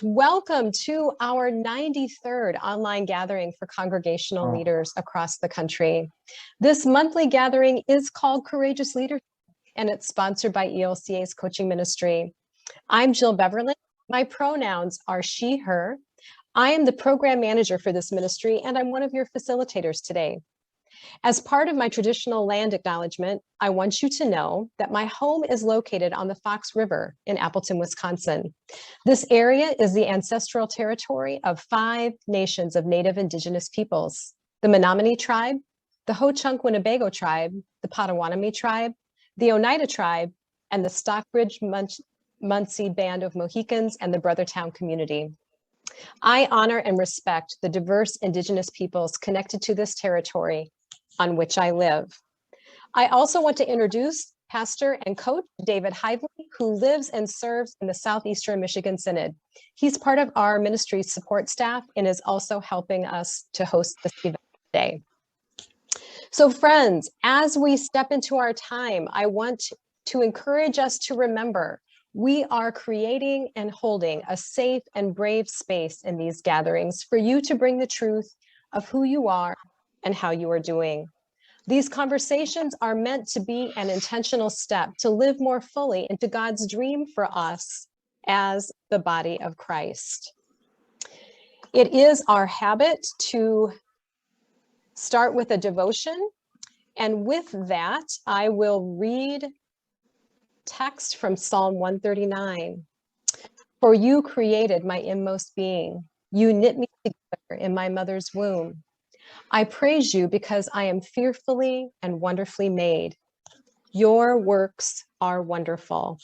Welcome to our 93rd online gathering for congregational leaders across the country. This monthly gathering is called Courageous Leadership, and it's sponsored by ELCA's coaching ministry. I'm Jill Beverly. My pronouns are she, her. I am the program manager for this ministry, and I'm one of your facilitators today. As part of my traditional land acknowledgement, I want you to know that my home is located on the Fox River in Appleton, Wisconsin. This area is the ancestral territory of 5 nations of Native Indigenous peoples: the Menominee tribe, the Ho-Chunk Winnebago tribe, the Potawatomi tribe, the Oneida tribe, and the Stockbridge Munsee Band of Mohicans and the Brothertown community. I honor and respect the diverse Indigenous peoples connected to this territory on which I live. I also want to introduce Pastor and Coach David Hively, who lives and serves in the Southeastern Michigan Synod. He's part of our ministry support staff and is also helping us to host this event today. So friends, as we step into our time, I want to encourage us to remember we are creating and holding a safe and brave space in these gatherings for you to bring the truth of who you are and how you are doing. These conversations are meant to be an intentional step to live more fully into God's dream for us as the body of Christ. It is our habit to start with a devotion, and with that, I will read text from Psalm 139. For you created my inmost being. You knit me together in my mother's womb. I praise you because I am fearfully and wonderfully made. Your works are wonderful.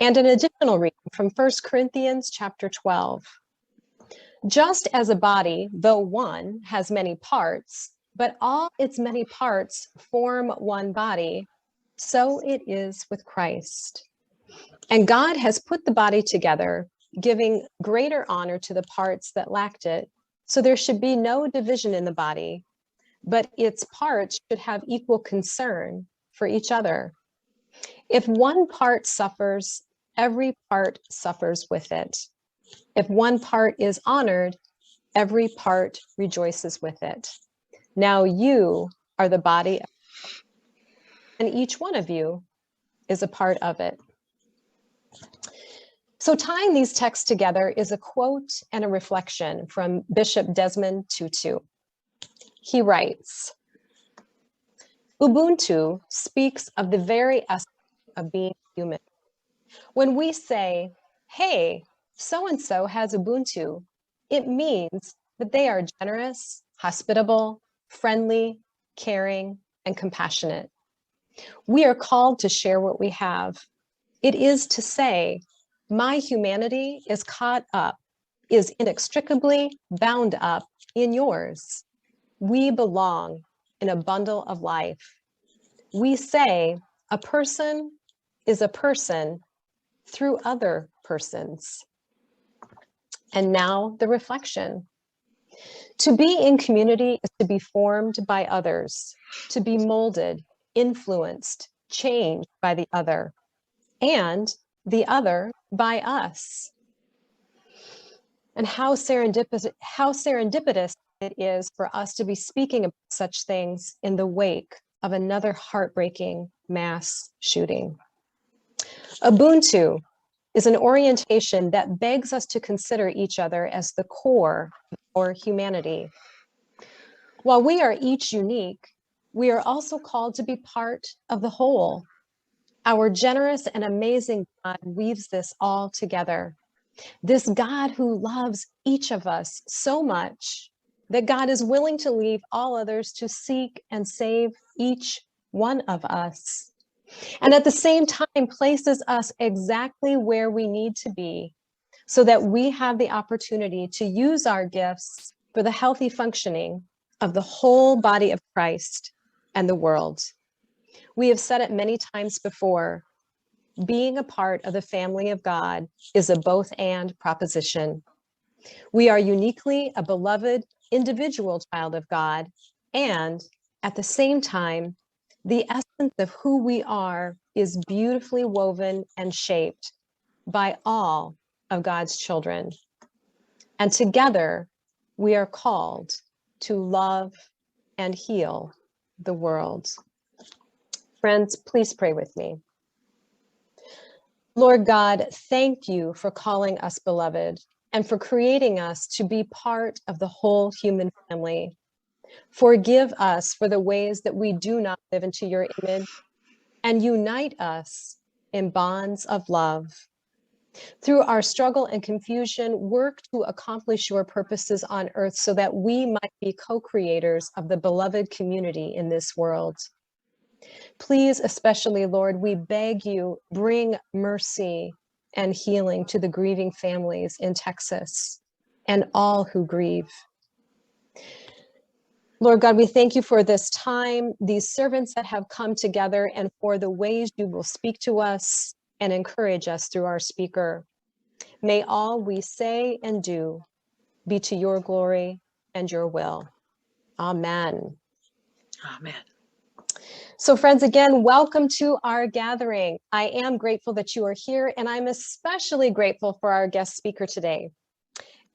And an additional reading from 1 Corinthians chapter 12. Just as a body, though one, has many parts, but all its many parts form one body, so it is with Christ. And God has put the body together, giving greater honor to the parts that lacked it. So there should be no division in the body, but its parts should have equal concern for each other. If one part suffers, every part suffers with it. If one part is honored, every part rejoices with it. Now you are the body, and each one of you is a part of it. So tying these texts together is a quote and a reflection from Bishop Desmond Tutu. He writes, Ubuntu speaks of the very essence of being human. When we say, hey, so-and-so has Ubuntu, it means that they are generous, hospitable, friendly, caring, and compassionate. We are called to share what we have. It is to say, my humanity is caught up, is inextricably bound up in yours. We belong in a bundle of life. We say a person is a person through other persons. And now the reflection. To be in community is to be formed by others, to be molded, influenced, changed by the other, and the other by us. And how serendipitous it is for us to be speaking about such things in the wake of another heartbreaking mass shooting. Ubuntu is an orientation that begs us to consider each other as the core of our humanity. While we are each unique, we are also called to be part of the whole. Our generous and amazing God weaves this all together. This God who loves each of us so much that God is willing to leave all others to seek and save each one of us. And at the same time places us exactly where we need to be so that we have the opportunity to use our gifts for the healthy functioning of the whole body of Christ and the world. We have said it many times before, being a part of the family of God is a both and proposition. We are uniquely a beloved individual child of God, and at the same time, the essence of who we are is beautifully woven and shaped by all of God's children. And together, we are called to love and heal the world. Friends, please pray with me. Lord God, thank you for calling us beloved and for creating us to be part of the whole human family. Forgive us for the ways that we do not live into your image, and unite us in bonds of love. Through our struggle and confusion, work to accomplish your purposes on earth so that we might be co-creators of the beloved community in this world. Please, especially, Lord, we beg you, bring mercy and healing to the grieving families in Texas and all who grieve. Lord God, we thank you for this time, these servants that have come together, and for the ways you will speak to us and encourage us through our speaker. May all we say and do be to your glory and your will. Amen. Amen. So friends, again, welcome to our gathering. I am grateful that you are here, and I'm especially grateful for our guest speaker today.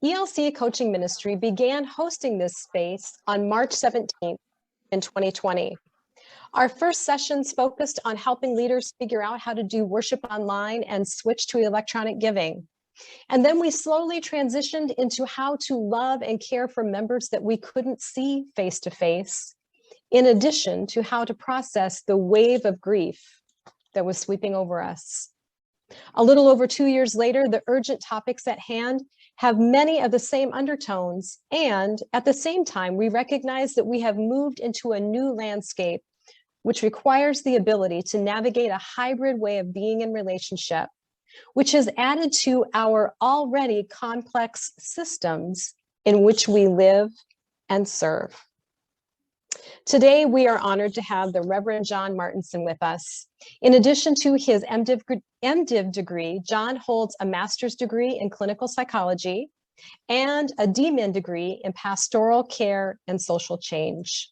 ELC Coaching Ministry began hosting this space on March 17th in 2020. Our first sessions focused on helping leaders figure out how to do worship online and switch to electronic giving. And then we slowly transitioned into how to love and care for members that we couldn't see face to face, in addition to how to process the wave of grief that was sweeping over us. A little over 2 years later, the urgent topics at hand have many of the same undertones, and at the same time, we recognize that we have moved into a new landscape, which requires the ability to navigate a hybrid way of being in relationship, which has added to our already complex systems in which we live and serve. Today, we are honored to have the Reverend John Martinson with us. In addition to his M.Div degree, John holds a master's degree in clinical psychology and a D.Min degree in pastoral care and social change.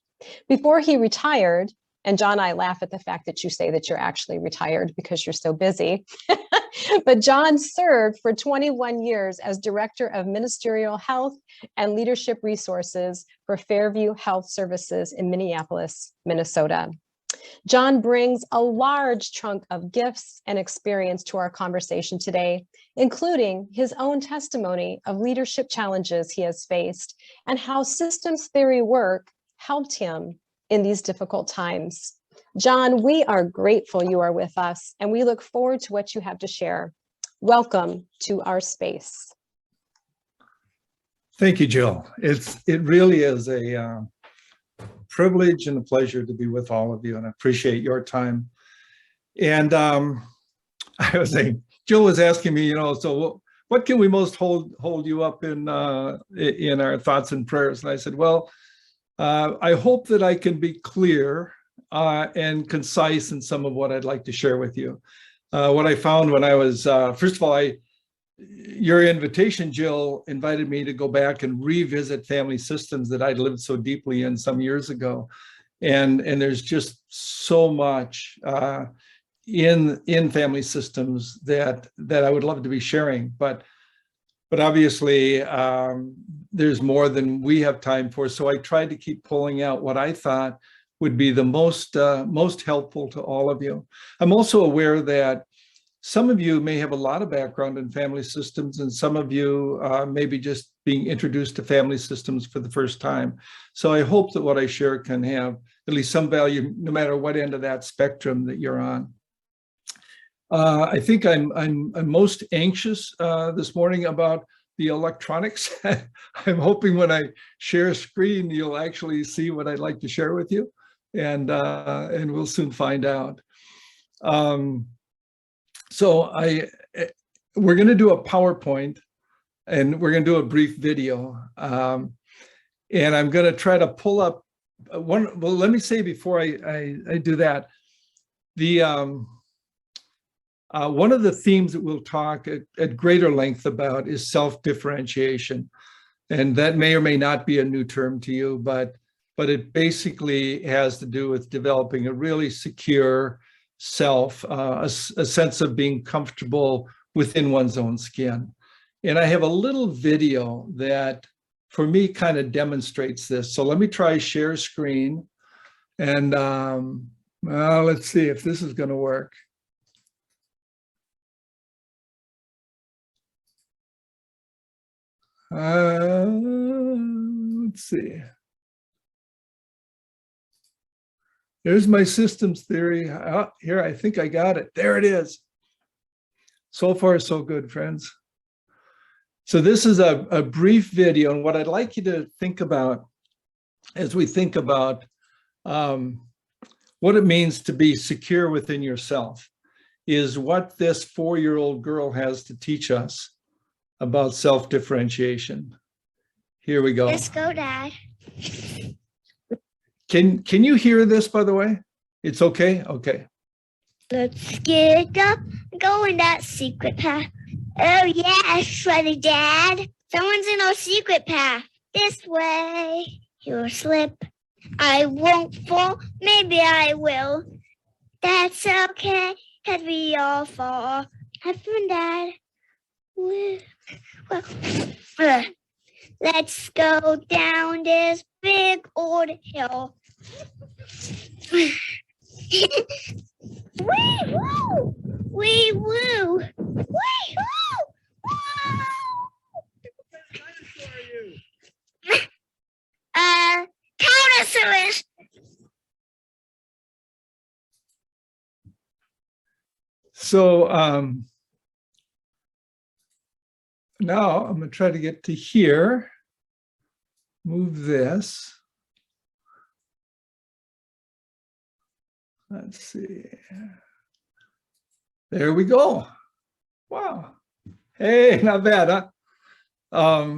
Before he retired, and John, I laugh at the fact that you say that you're actually retired because you're so busy. But John served for 21 years as Director of Ministerial Health and Leadership Resources for Fairview Health Services in Minneapolis, Minnesota. John brings a large trunk of gifts and experience to our conversation today, including his own testimony of leadership challenges he has faced and how systems theory work helped him in these difficult times. John, we are grateful you are with us, and we look forward to what you have to share. Welcome to our space. Thank you, Jill. It really is a privilege and a pleasure to be with all of you, and I appreciate your time. And I was saying, Jill was asking me, so what can we most hold you up in our thoughts and prayers? And I said, well, I hope that I can be clear and concise in some of what I'd like to share with you. What I found when I was, first of all, your invitation, Jill, invited me to go back and revisit family systems that I'd lived so deeply in some years ago. And there's just so much in family systems that I would love to be sharing. But obviously, there's more than we have time for. So I tried to keep pulling out what I thought would be the most helpful to all of you. I'm also aware that some of you may have a lot of background in family systems, and some of you may be just being introduced to family systems for the first time. So I hope that what I share can have at least some value, no matter what end of that spectrum that you're on. I think I'm most anxious this morning about the electronics. I'm hoping when I share a screen, you'll actually see what I'd like to share with you, and we'll soon find out. So we're going to do a PowerPoint, and we're going to do a brief video, and I'm going to try to pull up one. Well, let me say before I do that, one of the themes that we'll talk at greater length about is self-differentiation, and that may or may not be a new term to you, but it basically has to do with developing a really secure self, a sense of being comfortable within one's own skin. And I have a little video that for me kind of demonstrates this. So let me try share screen. And well, let's see if this is going to work. Let's see. There's my systems theory. Here, I think I got it. There it is. So far, so good, friends. So this is a brief video. And what I'd like you to think about as we think about what it means to be secure within yourself is what this 4-year-old girl has to teach us about self-differentiation. Here we go. Let's go, Dad. Can you hear this, by the way? It's okay? Okay. Let's get up and go in that secret path. Oh, yes, ready, Dad. Someone's in our secret path. This way. You'll slip. I won't fall. Maybe I will. That's okay, because we all fall. Have fun, Dad. Well, let's go down this big old hill. Wee woo! Wee woo! Wee woo! Countersaurus. So now I'm going to try to get to here. Move this. Let's see. There we go. Wow. Hey, not bad, huh?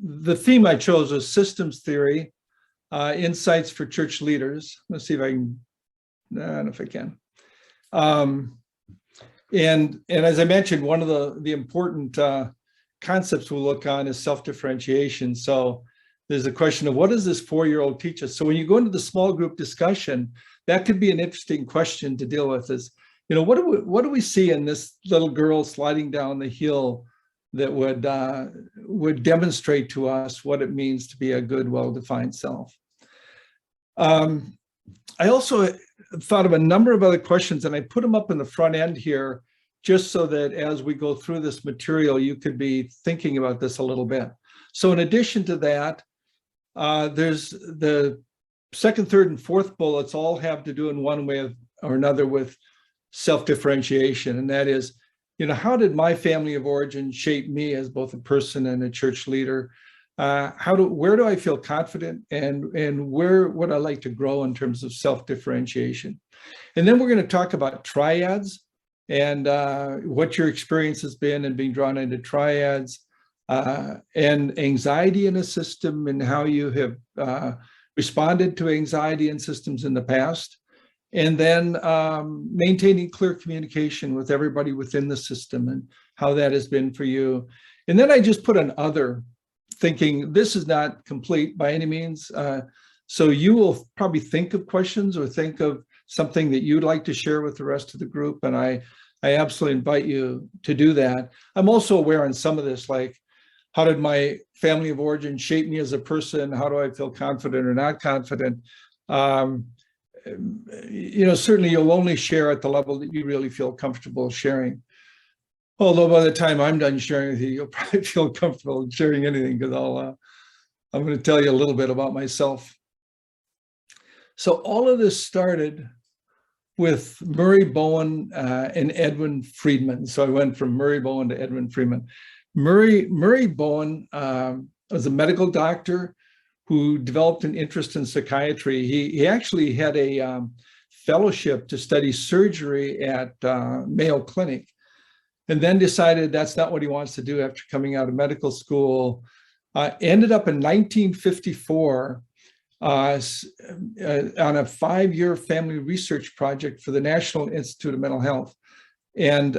The theme I chose was systems theory, insights for church leaders. Let's see if I can, I don't know if I can. And as I mentioned, one of the important concepts we'll look on is self-differentiation. So there's a question of what does this 4-year-old teach us? So when you go into the small group discussion, that could be an interesting question to deal with is, you know, what do we see in this little girl sliding down the hill that would demonstrate to us what it means to be a good, well-defined self? I also thought of a number of other questions, and I put them up in the front end here, just so that as we go through this material, you could be thinking about this a little bit. So in addition to that, there's the second, third, and fourth bullets all have to do in one way or another with self-differentiation. And that is, you know, how did my family of origin shape me as both a person and a church leader? Where do I feel confident, and where would I like to grow in terms of self-differentiation? And then we're going to talk about triads and what your experience has been in being drawn into triads, and anxiety in a system and how you have responded to anxiety in systems in the past. And then maintaining clear communication with everybody within the system and how that has been for you. And then I just put an other, thinking this is not complete by any means. So you will probably think of questions or think of something that you'd like to share with the rest of the group. And I absolutely invite you to do that. I'm also aware on some of this, like, how did my family of origin shape me as a person? How do I feel confident or not confident? You know, certainly you'll only share at the level that you really feel comfortable sharing. Although by the time I'm done sharing with you, you'll probably feel comfortable sharing anything, because I'm going to tell you a little bit about myself. So all of this started with Murray Bowen and Edwin Friedman. So I went from Murray Bowen to Edwin Friedman. Murray Bowen was a medical doctor who developed an interest in psychiatry. He actually had a fellowship to study surgery at Mayo Clinic, and then decided that's not what he wants to do after coming out of medical school. Ended up in 1954 on a 5-year family research project for the National Institute of Mental Health. And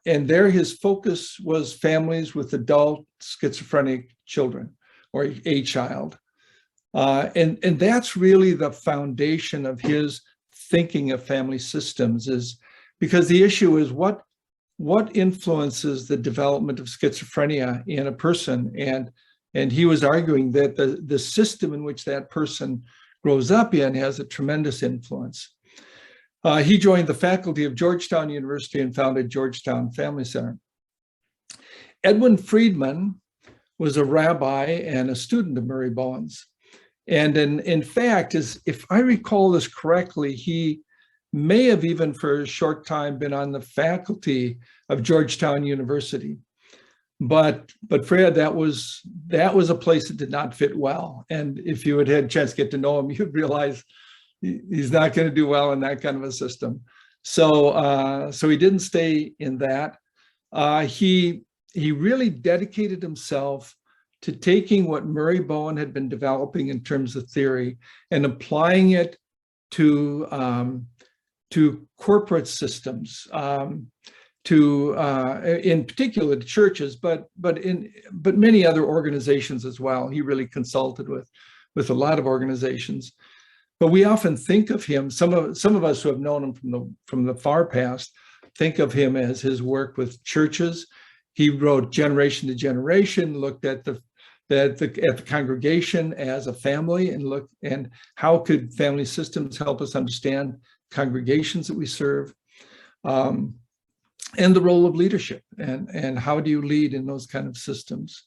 there his focus was families with adult schizophrenic children or a child. And that's really the foundation of his thinking of family systems, is because the issue is what what influences the development of schizophrenia in a person? And he was arguing that the system in which that person grows up in has a tremendous influence. He joined the faculty of Georgetown University and founded Georgetown Family Center. Edwin Friedman was a rabbi and a student of Murray Bowen's. And in fact, if I recall this correctly, he may have even for a short time been on the faculty of Georgetown University. But Fred, that was a place that did not fit well. And if you had a chance to get to know him, you'd realize he's not going to do well in that kind of a system. So he didn't stay in that. He really dedicated himself to taking what Murray Bowen had been developing in terms of theory and applying it to corporate systems, in particular to churches, but many other organizations as well. He really consulted with a lot of organizations. But we often think of him, some of us who have known him from the far past, think of him as his work with churches. He wrote Generation to Generation, looked at the congregation as a family, and how could family systems help us understand congregations that we serve, and the role of leadership, and how do you lead in those kind of systems.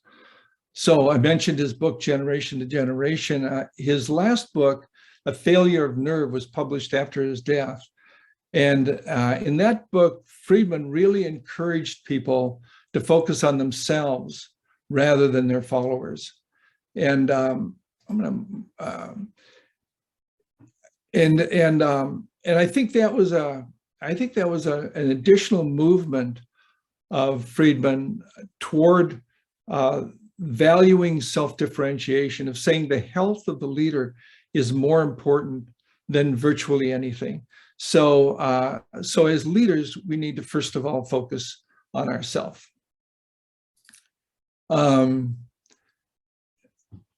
So I mentioned his book, Generation to Generation. His last book, A Failure of Nerve, was published after his death. And in that book, Friedman really encouraged people to focus on themselves rather than their followers. And I think that was an additional movement of Friedman toward valuing self-differentiation, of saying the health of the leader is more important than virtually anything. So as leaders, we need to first of all focus on ourselves. I'm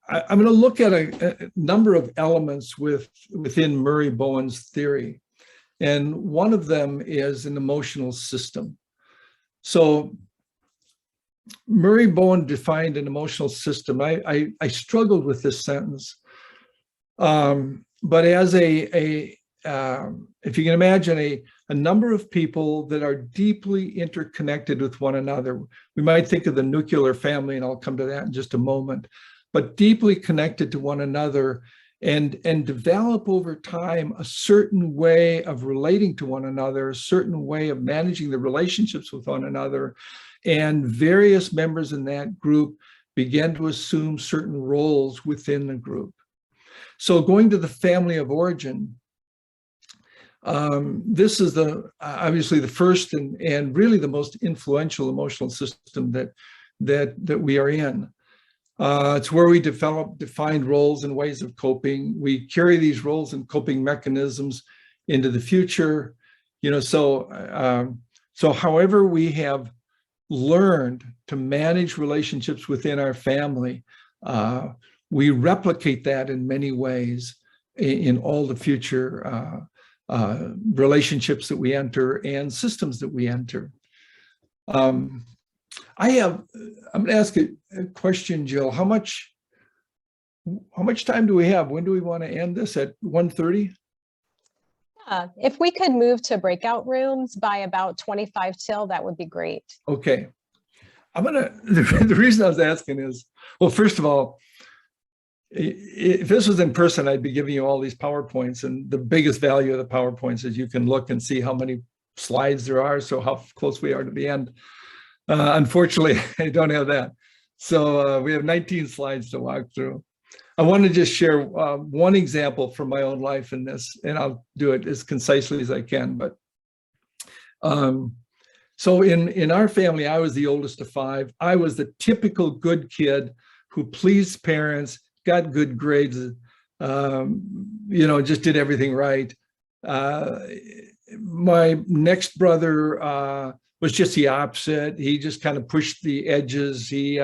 going to look at a number of elements within Murray Bowen's theory. And one of them is an emotional system. So Murray Bowen defined an emotional system. I struggled with this sentence. But as if you can imagine a number of people that are deeply interconnected with one another, we might think of the nuclear family, and I'll come to that in just a moment, but deeply connected to one another, and develop over time a certain way of relating to one another, a certain way of managing the relationships with one another. And various members in that group began to assume certain roles within the group. So going to the family of origin, this is obviously the first and really the most influential emotional system that we are in. It's where we develop defined roles and ways of coping. We carry these roles and coping mechanisms into the future. So however we have learned to manage relationships within our family, we replicate that in many ways in all the future relationships that we enter and systems that we enter. I'm going to ask a question, Jill. How much time do we have? When do we want to end this? At 1:30? If we could move to breakout rooms by about 25 till, that would be great. Okay. The reason I was asking is, well, first of all, if this was in person, I'd be giving you all these PowerPoints, and the biggest value of the PowerPoints is you can look and see how many slides there are, so how close we are to the end. Unfortunately, I don't have that. So we have 19 slides to walk through. I want to just share one example from my own life in this, and I'll do it as concisely as I can. But so in our family, I was the oldest of 5. I was the typical good kid who pleased parents, got good grades, just did everything right. My next brother was just the opposite. He just kind of pushed the edges. He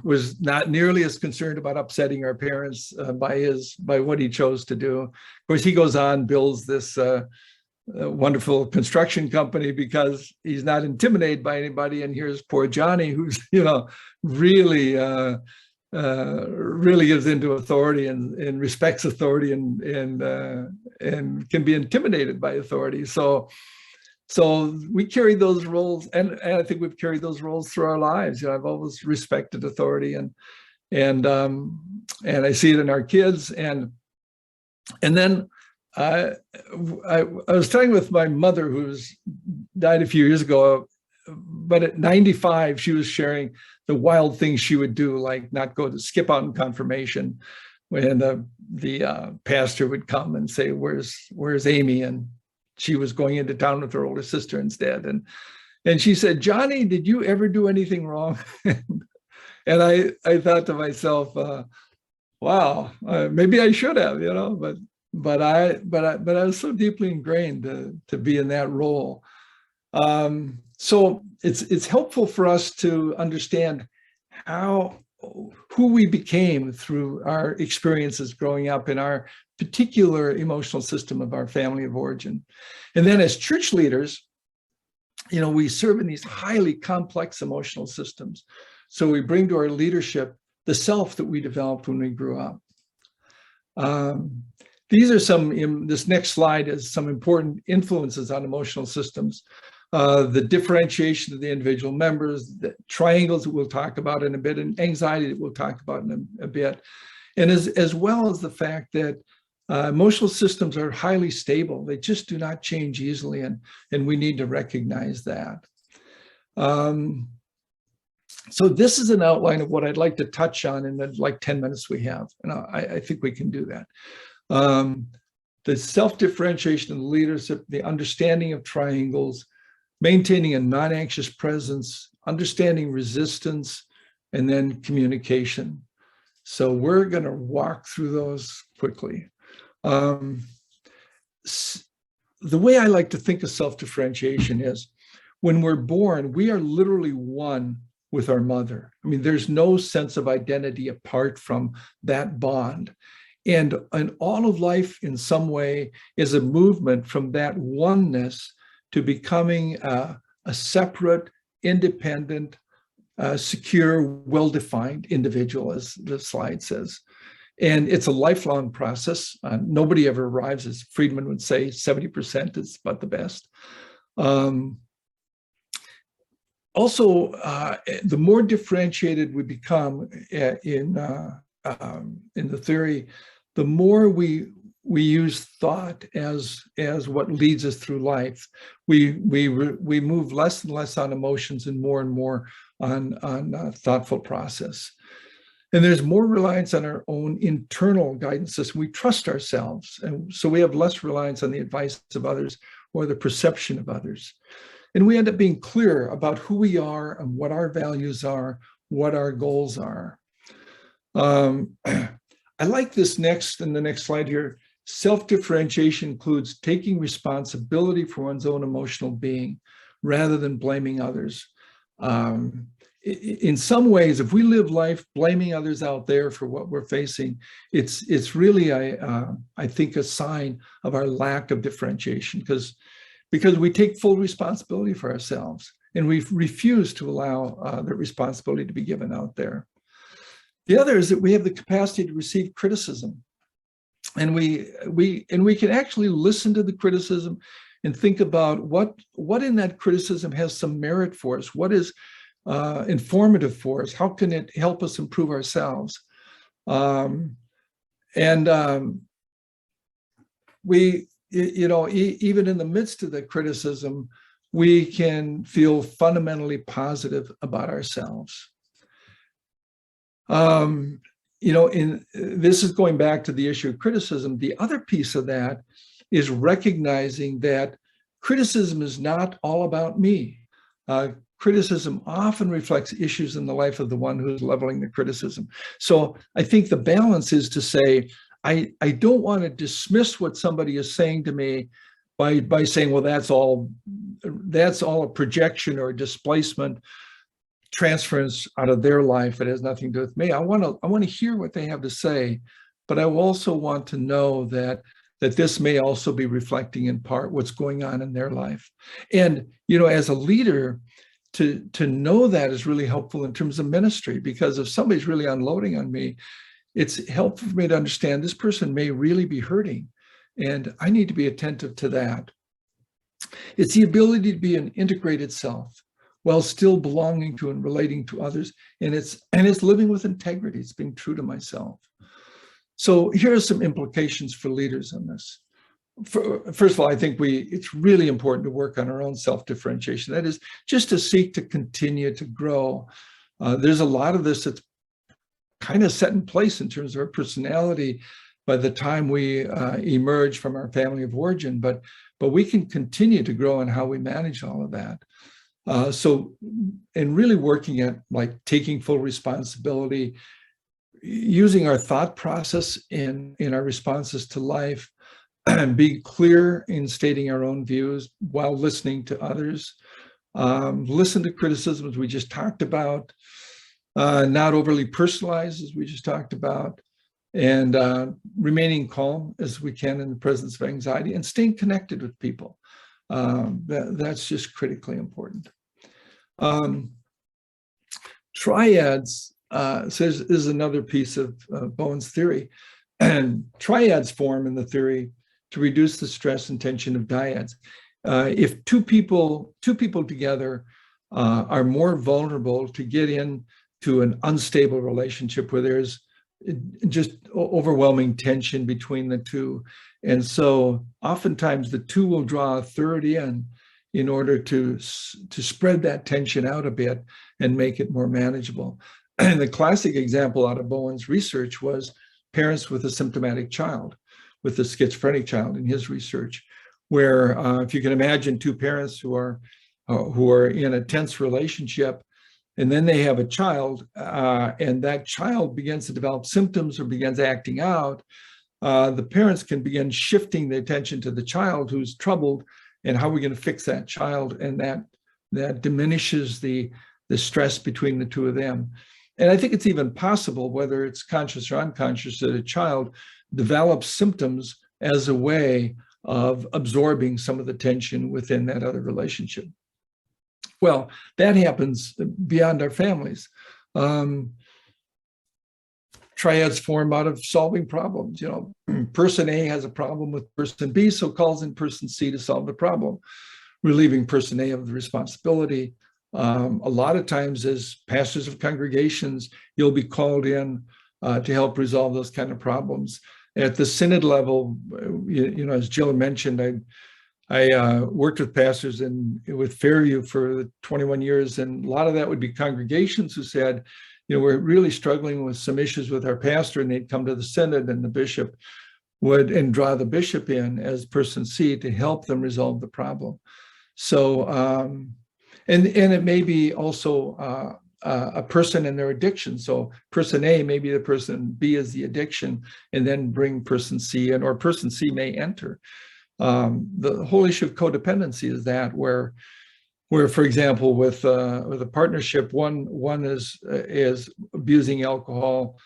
was not nearly as concerned about upsetting our parents by what he chose to do. Of course, he goes on, builds this a wonderful construction company because he's not intimidated by anybody. And here's poor Johnny, who's, really, really gives into authority and respects authority and can be intimidated by authority. So we carry those roles, and I think we've carried those roles through our lives. I've always respected authority, and I see it in our kids, and then I was talking with my mother, who's died a few years ago, but at 95, she was sharing the wild things she would do, like not go to skip out in confirmation when the pastor would come and say, "Where's Amy?" And she was going into town with her older sister instead. And she said, "Johnny, did you ever do anything wrong?" And I thought to myself, wow, maybe I should have, but I was so deeply ingrained to be in that role. So it's helpful for us to understand who we became through our experiences growing up in our particular emotional system of our family of origin. And then as church leaders, we serve in these highly complex emotional systems. So we bring to our leadership the self that we developed when we grew up. These are this next slide is some important influences on emotional systems. The differentiation of the individual members, the triangles that we'll talk about in a bit, and anxiety that we'll talk about in a bit. And as well as the fact that emotional systems are highly stable. They just do not change easily, and we need to recognize that. So this is an outline of what I'd like to touch on in the 10 minutes we have, and I think we can do that. The self-differentiation of the leadership, the understanding of triangles, maintaining a non-anxious presence, understanding resistance, and then communication. So we're going to walk through those quickly. The way I like to think of self-differentiation is when we're born, we are literally one with our mother. I mean, there's no sense of identity apart from that bond. And all of life in some way is a movement from that oneness to becoming a separate, independent, secure, well-defined individual, as the slide says. And it's a lifelong process. Nobody ever arrives, as Friedman would say, 70% is about the best. Also, the more differentiated we become in the theory, the more we use thought as what leads us through life. We move less and less on emotions and more on thoughtful process. And there's more reliance on our own internal guidance system. We trust ourselves, and so we have less reliance on the advice of others or the perception of others. And we end up being clear about who we are and what our values are, what our goals are. I like this in the next slide here. Self-differentiation includes taking responsibility for one's own emotional being rather than blaming others. In some ways, if we live life blaming others out there for what we're facing, it's really, I think, a sign of our lack of differentiation, because we take full responsibility for ourselves and we refuse to allow that responsibility to be given out there. The other is that we have the capacity to receive criticism, and we can actually listen to the criticism and think about what in that criticism has some merit for us, what is informative for us, how can it help us improve ourselves, we, even in the midst of the criticism, we can feel fundamentally positive about ourselves. This is going back to the issue of criticism. The other piece of that is recognizing that criticism is not all about me. Criticism often reflects issues in the life of the one who's leveling the criticism. So I think the balance is to say, I don't want to dismiss what somebody is saying to me by saying, well, that's all a projection or a displacement, transference out of their life. It has nothing to do with me. I want to hear what they have to say, but I also want to know that that this may also be reflecting in part what's going on in their life. And, you know, as a leader, to know that is really helpful in terms of ministry, because if somebody's really unloading on me, it's helpful for me to understand this person may really be hurting, and I need to be attentive to that. It's the ability to be an integrated self while still belonging to and relating to others. And it's living with integrity. It's being true to myself. So here are some implications for leaders on this. First of all, I think it's really important to work on our own self-differentiation. That is just to seek to continue to grow. There's a lot of this that's kind of set in place in terms of our personality by the time we emerge from our family of origin, but we can continue to grow in how we manage all of that. And really working at like taking full responsibility, using our thought process in our responses to life, and be clear in stating our own views while listening to others, listen to criticisms we just talked about, not overly personalized as we just talked about, and remaining calm as we can in the presence of anxiety, and staying connected with people. That's just critically important. Triads, is another piece of Bowen's theory, and triads form in the theory to reduce the stress and tension of dyads. If two people together are more vulnerable to get into an unstable relationship where there's just overwhelming tension between the two. And so oftentimes the two will draw a third in order to spread that tension out a bit and make it more manageable. And the classic example out of Bowen's research was parents with a symptomatic child, with a schizophrenic child in his research, where if you can imagine two parents who are in a tense relationship, and then they have a child, and that child begins to develop symptoms or begins acting out, the parents can begin shifting the attention to the child who's troubled, and how are we going to fix that child? And that diminishes the stress between the two of them. And I think it's even possible, whether it's conscious or unconscious, that a child develops symptoms as a way of absorbing some of the tension within that other relationship. Well, that happens beyond our families. Triads form out of solving problems. You know, person A has a problem with person B, so calls in person C to solve the problem, relieving person A of the responsibility. A lot of times as pastors of congregations, you'll be called in to help resolve those kind of problems. At the synod level, you know, as Jill mentioned, I worked with pastors with Fairview for 21 years, and a lot of that would be congregations who said, you know, we're really struggling with some issues with our pastor, and they'd come to the synod, and the bishop would draw the bishop in as person C to help them resolve the problem. So, and it may be also a person and their addiction. So person A may be the person, B is the addiction, and then bring person C in, or person C may enter. The whole issue of codependency is that where for example, with a partnership, one is abusing alcohol.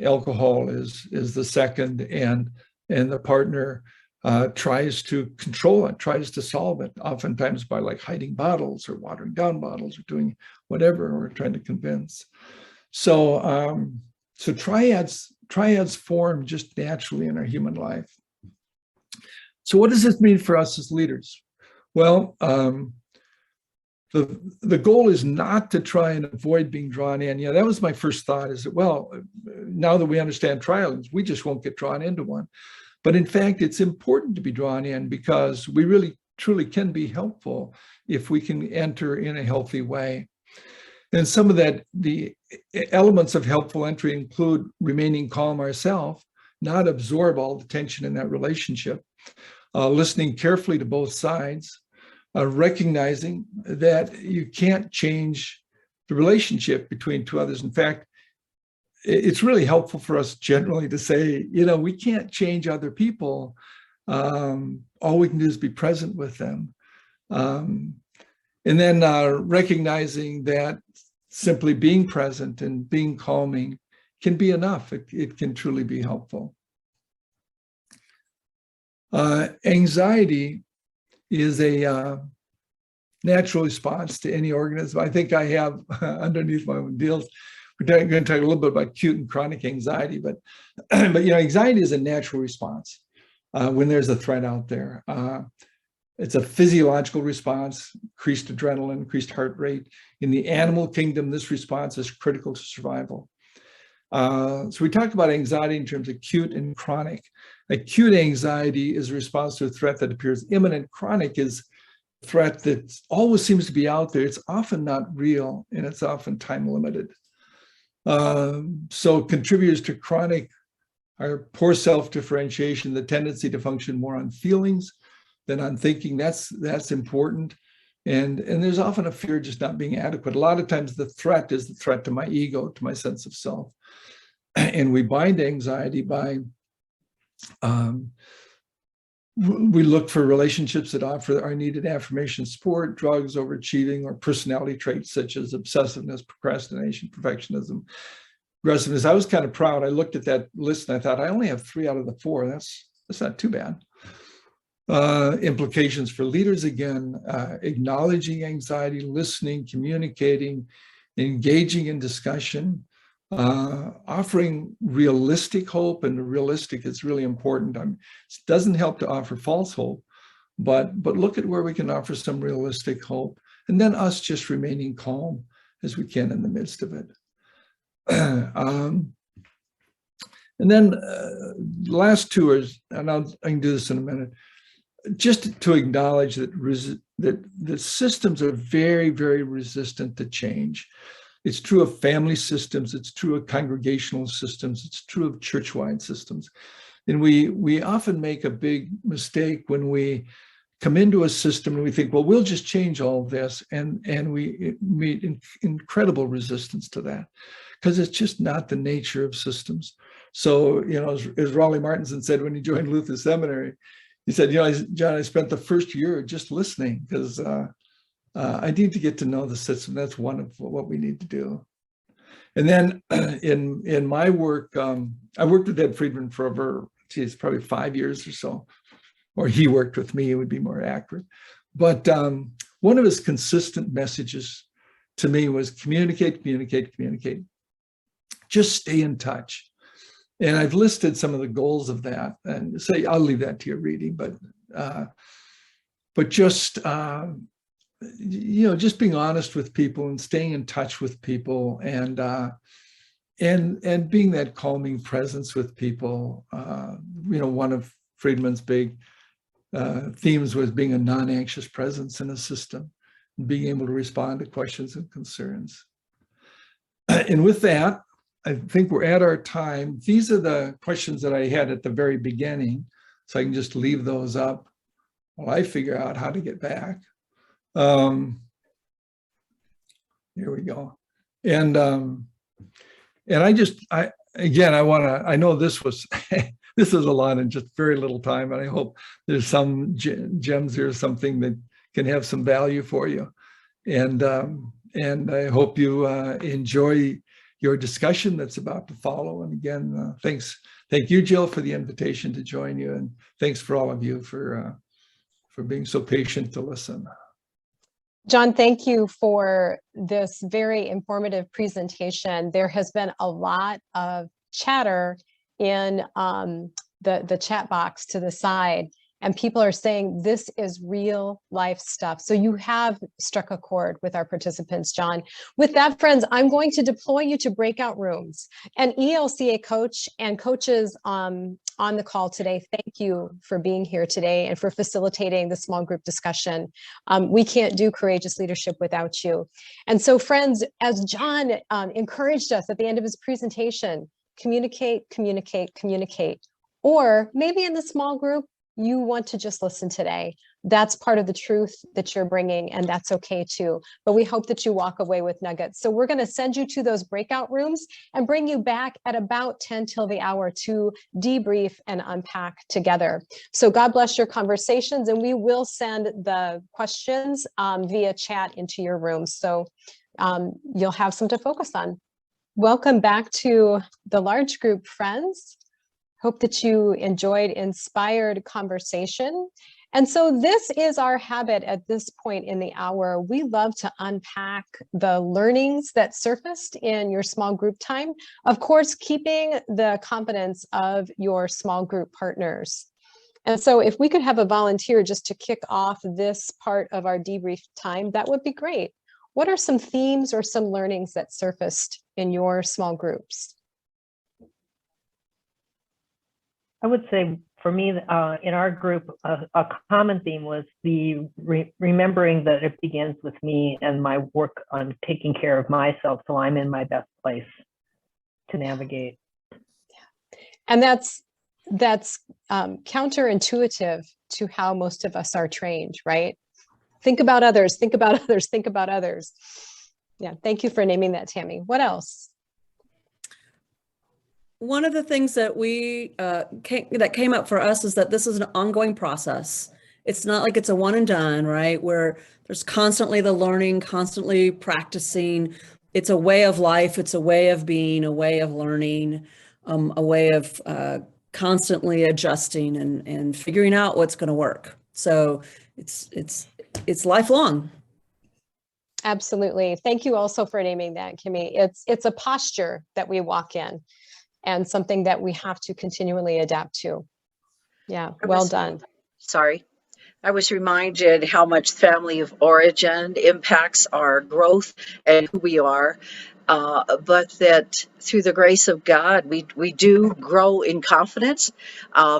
Alcohol is the second, and the partner tries to control it, tries to solve it, oftentimes by like hiding bottles or watering down bottles or doing whatever, or trying to convince. So so triads form just naturally in our human life. So what does this mean for us as leaders? Well, the goal is not to try and avoid being drawn in. Yeah, that was my first thought, is that, well, now that we understand triads, we just won't get drawn into one. But in fact, it's important to be drawn in, because we really truly can be helpful if we can enter in a healthy way. And some of the elements of helpful entry include remaining calm ourselves, not absorb all the tension in that relationship, listening carefully to both sides, recognizing that you can't change the relationship between two others. In fact, it's really helpful for us generally to say, you know, we can't change other people. All we can do is be present with them. And then recognizing that simply being present and being calming can be enough. It can truly be helpful. Anxiety is a natural response to any organism. I think I have underneath my deals, we're going to talk a little bit about acute and chronic anxiety, but anxiety is a natural response when there's a threat out there. It's a physiological response, increased adrenaline, increased heart rate. In the animal kingdom, this response is critical to survival. So we talk about anxiety in terms of acute and chronic. Acute anxiety is a response to a threat that appears imminent. Chronic is a threat that always seems to be out there. It's often not real, and it's often time limited. So contributors to chronic are poor self-differentiation, the tendency to function more on feelings than on thinking. That's important. And there's often a fear of just not being adequate. A lot of times the threat is the threat to my ego, to my sense of self. And we bind anxiety by, we look for relationships that offer our needed affirmation, support, drugs, overachieving, or personality traits such as obsessiveness, procrastination, perfectionism, aggressiveness. I was kind of proud. I looked at that list and I thought, I only have 3 out of the 4. That's not too bad. Implications for leaders, again, acknowledging anxiety, listening, communicating, engaging in discussion, offering realistic hope, and realistic is really important. It doesn't help to offer false hope, but look at where we can offer some realistic hope, and then us just remaining calm as we can in the midst of it. And then the last 2 is, and I can do this in a minute, just to acknowledge that systems are very, very resistant to change. It's true of family systems, it's true of congregational systems, it's true of church-wide systems. And we often make a big mistake when we come into a system and we think, well, we'll just change all of this, and we meet incredible resistance to that, because it's just not the nature of systems. So, as Raleigh Martinson said when he joined Luther Seminary, he said, John, I spent the first year just listening because I need to get to know the system. That's one of what we need to do. And then in my work, I worked with Ed Friedman for over, probably 5 years or so, or he worked with me, it would be more accurate. But one of his consistent messages to me was communicate, communicate, communicate. Just stay in touch. And I've listed some of the goals of that, and say I'll leave that to your reading. But just just being honest with people and staying in touch with people, and being that calming presence with people. One of Friedman's big themes was being a non-anxious presence in a system, and being able to respond to questions and concerns. And with that, I think we're at our time. These are the questions that I had at the very beginning, so I can just leave those up while I figure out how to get back. Here we go. And I know this was this is a lot in just very little time, and I hope there's some gems here, something that can have some value for you. And I hope you enjoy your discussion that's about to follow. And again, thank you, Jill, for the invitation to join you, and thanks for all of you for being so patient to listen. John, thank you for this very informative presentation. There has been a lot of chatter in the chat box to the side, and people are saying this is real life stuff. So you have struck a chord with our participants, John. With that, friends, I'm going to deploy you to breakout rooms. An ELCA coach and coaches on the call today, thank you for being here today and for facilitating the small group discussion. We can't do courageous leadership without you. And so, friends, as John encouraged us at the end of his presentation, communicate, communicate, communicate. Or maybe in the small group, you want to just listen today. That's part of the truth that you're bringing, and that's okay too. But we hope that you walk away with nuggets. So we're going to send you to those breakout rooms and bring you back at about 10 till the hour to debrief and unpack together. So God bless your conversations, and we will send the questions via chat into your rooms. So you'll have some to focus on. Welcome back to the large group, friends. Hope that you enjoyed inspired conversation. And so this is our habit at this point in the hour. We love to unpack the learnings that surfaced in your small group time, of course, keeping the confidence of your small group partners. And so if we could have a volunteer just to kick off this part of our debrief time, that would be great. What are some themes or some learnings that surfaced in your small groups? I would say for me, in our group, a common theme was the remembering that it begins with me and my work on taking care of myself, so I'm in my best place to navigate. And that's counterintuitive to how most of us are trained, right? Think about others, think about others, think about others. Yeah, thank you for naming that, Tammy. What else? One of the things that that came up for us is that this is an ongoing process. It's not like it's a one and done, right? Where there's constantly the learning, constantly practicing. It's a way of life. It's a way of being, a way of learning, a way of constantly adjusting and figuring out what's going to work. So it's lifelong. Absolutely. Thank you also for naming that, Kimmy. It's a posture that we walk in and something that we have to continually adapt to. Yeah, well done. Sorry. I was reminded how much family of origin impacts our growth and who we are, but that through the grace of God, we do grow in confidence.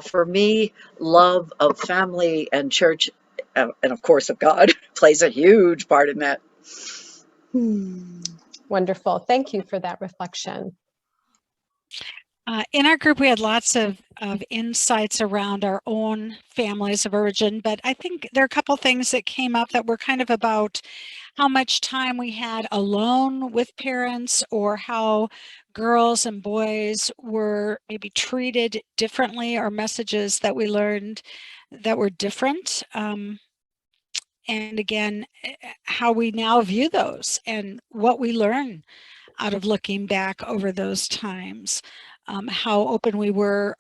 For me, love of family and church, and of course of God, plays a huge part in that. Wonderful. Thank you for that reflection. In our group, we had lots of insights around our own families of origin, but I think there are a couple things that came up that were kind of about how much time we had alone with parents, or how girls and boys were maybe treated differently, or messages that we learned that were different. And again, how we now view those and what we learn out of looking back over those times. How open we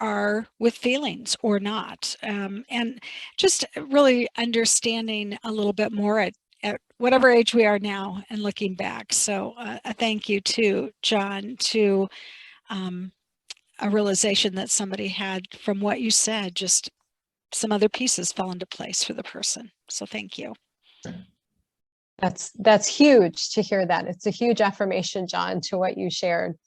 are with feelings or not, and just really understanding a little bit more at whatever age we are now and looking back. So a thank you to John, to a realization that somebody had from what you said, just some other pieces fell into place for the person. So thank you. That's huge to hear that. It's a huge affirmation, John, to what you shared.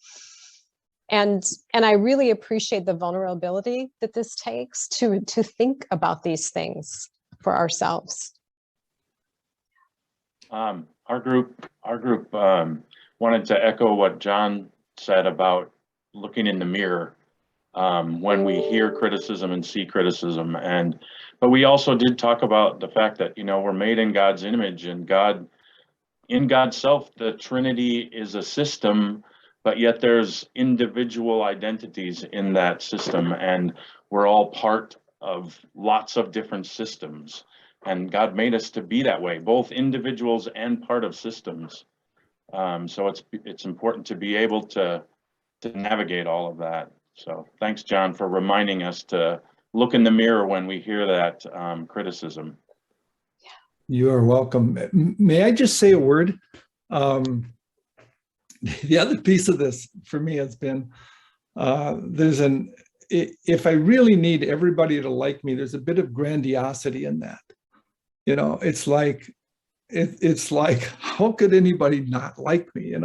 And I really appreciate the vulnerability that this takes to think about these things for ourselves. Our group wanted to echo what John said about looking in the mirror when we hear criticism and see criticism. But we also did talk about the fact that, we're made in God's image, and in God's self, the Trinity is a system, but yet there's individual identities in that system, and we're all part of lots of different systems. And God made us to be that way, both individuals and part of systems. So it's important to be able to navigate all of that. So thanks, John, for reminding us to look in the mirror when we hear that criticism. You are welcome. May I just say a word? The other piece of this for me has been, if I really need everybody to like me, there's a bit of grandiosity in that. It's like, how could anybody not like me,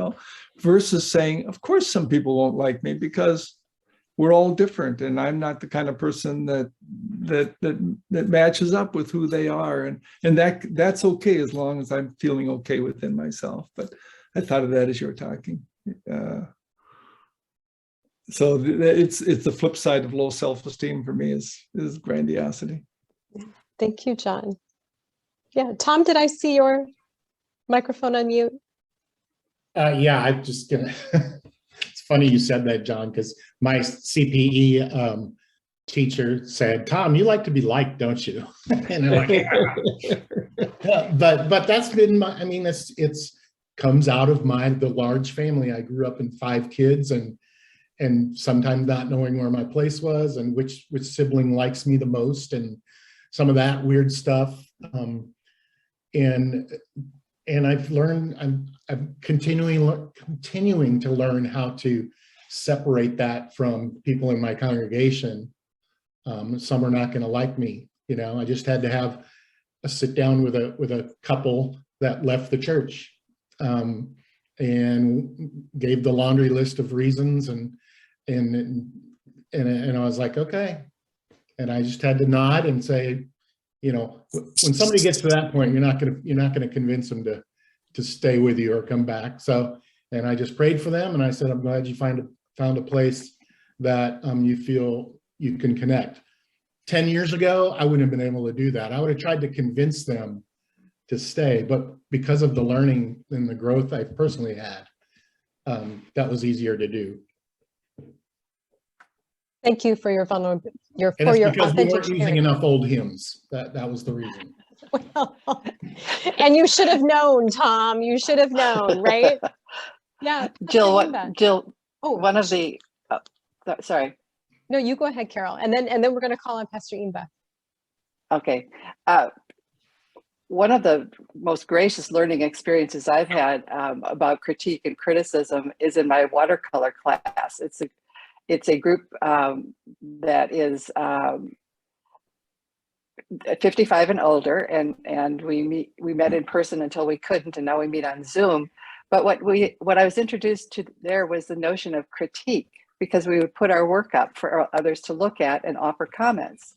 versus saying, of course, some people won't like me because we're all different, and I'm not the kind of person that matches up with who they are, and that's okay as long as I'm feeling okay within myself. But I thought of that as you were talking. So it's the flip side of low self-esteem for me is grandiosity. Thank you, John. Yeah, Tom, did I see your microphone on mute? Yeah, I'm just gonna. It's funny you said that, John, because my CPE teacher said, "Tom, you like to be liked, don't you?" And I'm like, yeah. But that's been my. I mean, it's comes out of the large family. I grew up in 5 kids, and and sometimes not knowing where my place was and which sibling likes me the most, and some of that weird stuff. And I've learned, I'm continuing to learn how to separate that from people in my congregation. Some are not going to like me. You know, I just had to have a sit down with a couple that left the church, and gave the laundry list of reasons, and I was like, okay. And I just had to nod and say, you know, when somebody gets to that point, you're not gonna convince them to stay with you or come back. So, and I just prayed for them, and I said, I'm glad you found a place that you feel you can connect. 10 years ago, I wouldn't have been able to do that. I would have tried to convince them to stay, but because of the learning and the growth I personally had, that was easier to do. Thank you for your vulnerability, And for your because we authentic weren't using sharing. enough old hymns. That was the reason. Well, and you should have known, Tom. You should have known, right? Yeah. Jill, Pastor Inba. Jill, Oh, one of the, sorry. no, you go ahead, Carol, and then we're going to call on Pastor Inba. Okay. One of the most gracious learning experiences I've had about critique and criticism is in my watercolor class. It's a group that is 55 and older, and we met in person until we couldn't, and now we meet on Zoom. But what I was introduced to there was the notion of critique, because we would put our work up for others to look at and offer comments.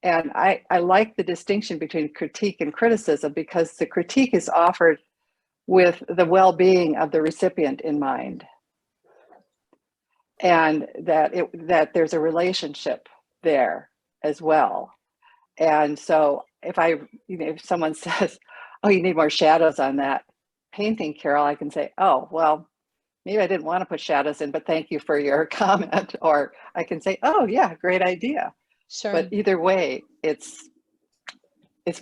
And I like the distinction between critique and criticism, because the critique is offered with the well-being of the recipient in mind, and that there's a relationship there as well. And so if someone says, "Oh, you need more shadows on that painting, Carol," I can say, "Oh, well, maybe I didn't want to put shadows in, but thank you for your comment." Or I can say, "Oh yeah, great idea." Sure. But either way, it's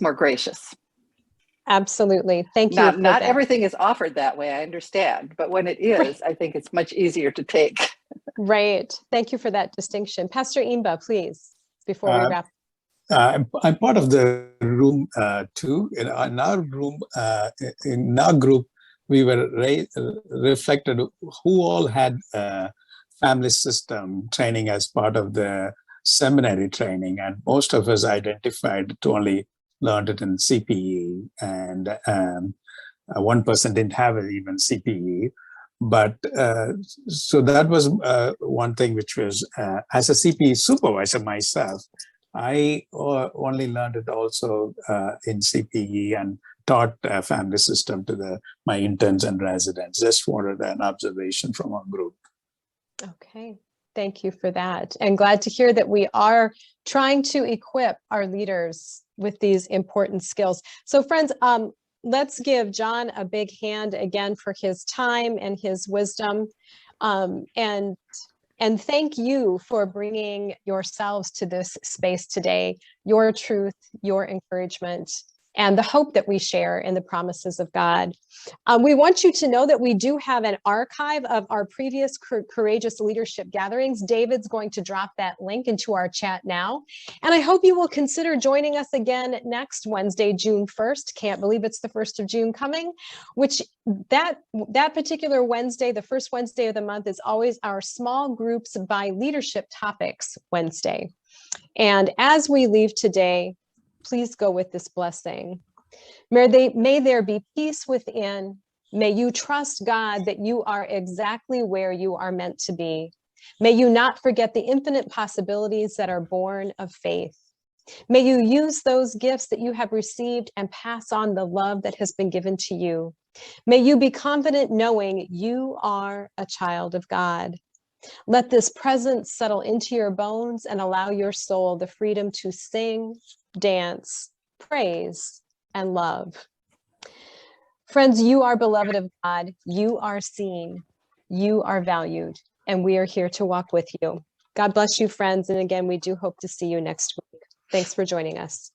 more gracious. Absolutely. Thank you. Not everything is offered that way, I understand, but when it is, I think it's much easier to take. Right. Thank you for that distinction. Pastor Inba, please, before we wrap. I'm part of the room too. In our room, in our group, we were reflected who all had family system training as part of the seminary training, and most of us identified to only learned it in CPE, and one person didn't have even CPE. But so that was one thing, which was as a CPE supervisor myself, I only learned it also in CPE and taught family system to my interns and residents. Just wanted an observation from our group. Okay. Thank you for that. And glad to hear that we are trying to equip our leaders with these important skills. So friends, let's give John a big hand again for his time and his wisdom. And thank you for bringing yourselves to this space today, your truth, your encouragement, and the hope that we share in the promises of God. We want you to know that we do have an archive of our previous Courageous Leadership gatherings. David's going to drop that link into our chat now. And I hope you will consider joining us again next Wednesday, June 1st. Can't believe it's the 1st of June coming, which that particular Wednesday, the first Wednesday of the month, is always our small groups by leadership topics Wednesday. And as we leave today, please go with this blessing. May there be peace within. May you trust God that you are exactly where you are meant to be. May you not forget the infinite possibilities that are born of faith. May you use those gifts that you have received and pass on the love that has been given to you. May you be confident knowing you are a child of God. Let this presence settle into your bones and allow your soul the freedom to sing, dance, praise, and love. Friends, you are beloved of God. You are seen. You are valued. And we are here to walk with you. God bless you, friends. And again, we do hope to see you next week. Thanks for joining us.